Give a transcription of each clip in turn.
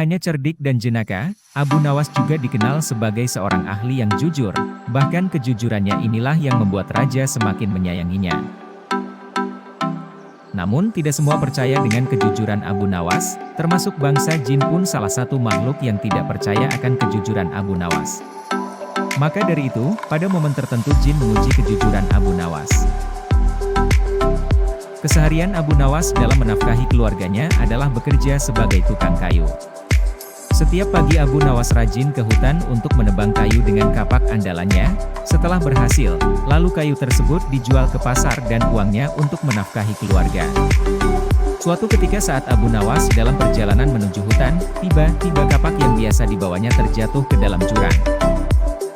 hanya cerdik dan jenaka, Abu Nawas juga dikenal sebagai seorang ahli yang jujur, bahkan kejujurannya inilah yang membuat raja semakin menyayanginya. Namun tidak semua percaya dengan kejujuran Abu Nawas, termasuk bangsa jin pun salah satu makhluk yang tidak percaya akan kejujuran Abu Nawas. Maka dari itu, pada momen tertentu jin menguji kejujuran Abu Nawas. Keseharian Abu Nawas dalam menafkahi keluarganya adalah bekerja sebagai tukang kayu. Setiap pagi Abu Nawas rajin ke hutan untuk menebang kayu dengan kapak andalannya. Setelah berhasil, lalu kayu tersebut dijual ke pasar dan uangnya untuk menafkahi keluarga. Suatu ketika saat Abu Nawas dalam perjalanan menuju hutan, tiba-tiba kapak yang biasa dibawanya terjatuh ke dalam jurang.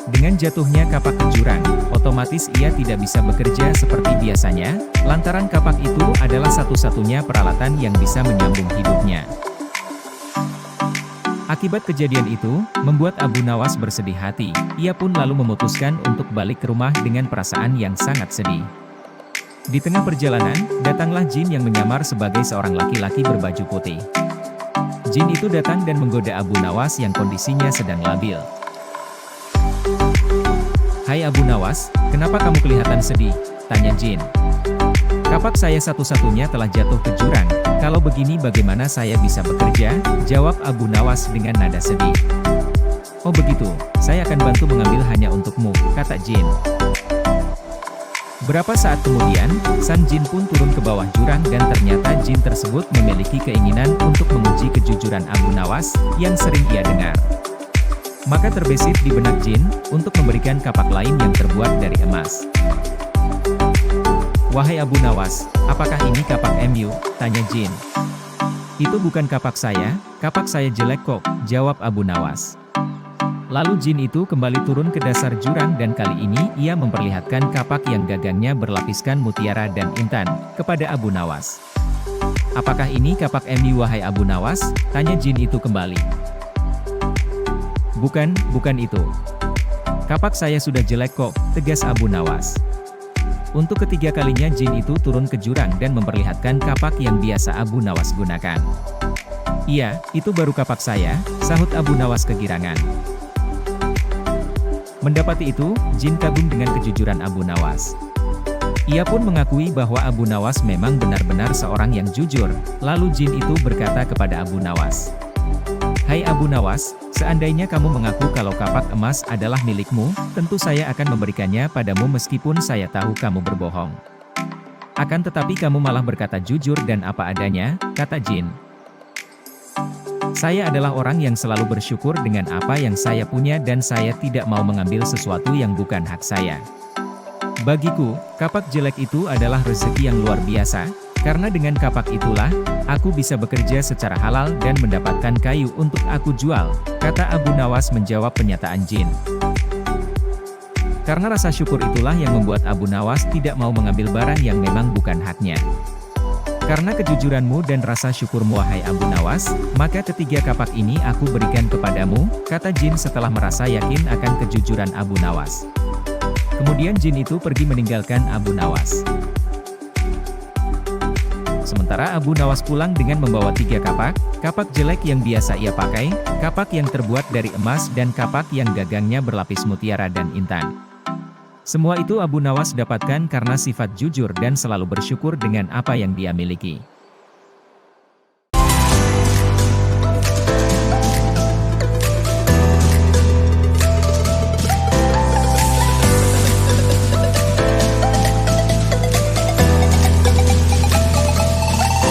Dengan jatuhnya kapak ke jurang, otomatis ia tidak bisa bekerja seperti biasanya, lantaran kapak itu adalah satu-satunya peralatan yang bisa menyambung hidupnya. Akibat kejadian itu, membuat Abu Nawas bersedih hati. Ia pun lalu memutuskan untuk balik ke rumah dengan perasaan yang sangat sedih. Di tengah perjalanan, datanglah jin yang menyamar sebagai seorang laki-laki berbaju putih. Jin itu datang dan menggoda Abu Nawas yang kondisinya sedang labil. "Hai Abu Nawas, kenapa kamu kelihatan sedih?" tanya jin. "Kapak saya satu-satunya telah jatuh ke jurang. Kalau begini bagaimana saya bisa bekerja?" jawab Abu Nawas dengan nada sedih. "Oh begitu, saya akan bantu mengambil hanya untukmu," kata jin. Berapa saat kemudian, sang jin pun turun ke bawah jurang dan ternyata jin tersebut memiliki keinginan untuk menguji kejujuran Abu Nawas, yang sering ia dengar. Maka terbesit di benak jin, untuk memberikan kapak lain yang terbuat dari emas. "Wahai Abu Nawas, apakah ini kapak MU?" tanya jin. "Itu bukan kapak saya jelek kok," jawab Abu Nawas. Lalu jin itu kembali turun ke dasar jurang dan kali ini ia memperlihatkan kapak yang gagangnya berlapiskan mutiara dan intan, kepada Abu Nawas. "Apakah ini kapak MU wahai Abu Nawas?" tanya jin itu kembali. Bukan itu. Kapak saya sudah jelek kok," tegas Abu Nawas. Untuk ketiga kalinya jin itu turun ke jurang dan memperlihatkan kapak yang biasa Abu Nawas gunakan. "Iya, itu baru kapak saya," sahut Abu Nawas kegirangan. Mendapati itu, jin kagum dengan kejujuran Abu Nawas. Ia pun mengakui bahwa Abu Nawas memang benar-benar seorang yang jujur. Lalu jin itu berkata kepada Abu Nawas, "Hai Abu Nawas, seandainya kamu mengaku kalau kapak emas adalah milikmu, tentu saya akan memberikannya padamu meskipun saya tahu kamu berbohong. Akan tetapi kamu malah berkata jujur dan apa adanya," kata jin. "Saya adalah orang yang selalu bersyukur dengan apa yang saya punya dan saya tidak mau mengambil sesuatu yang bukan hak saya. Bagiku, kapak jelek itu adalah rezeki yang luar biasa, karena dengan kapak itulah, aku bisa bekerja secara halal dan mendapatkan kayu untuk aku jual," kata Abu Nawas menjawab pernyataan jin. Karena rasa syukur itulah yang membuat Abu Nawas tidak mau mengambil barang yang memang bukan haknya. "Karena kejujuranmu dan rasa syukurmu wahai Abu Nawas, maka ketiga kapak ini aku berikan kepadamu," kata jin setelah merasa yakin akan kejujuran Abu Nawas. Kemudian jin itu pergi meninggalkan Abu Nawas. Sementara Abu Nawas pulang dengan membawa tiga kapak jelek yang biasa ia pakai, kapak yang terbuat dari emas dan kapak yang gagangnya berlapis mutiara dan intan. Semua itu Abu Nawas dapatkan karena sifat jujur dan selalu bersyukur dengan apa yang dia miliki.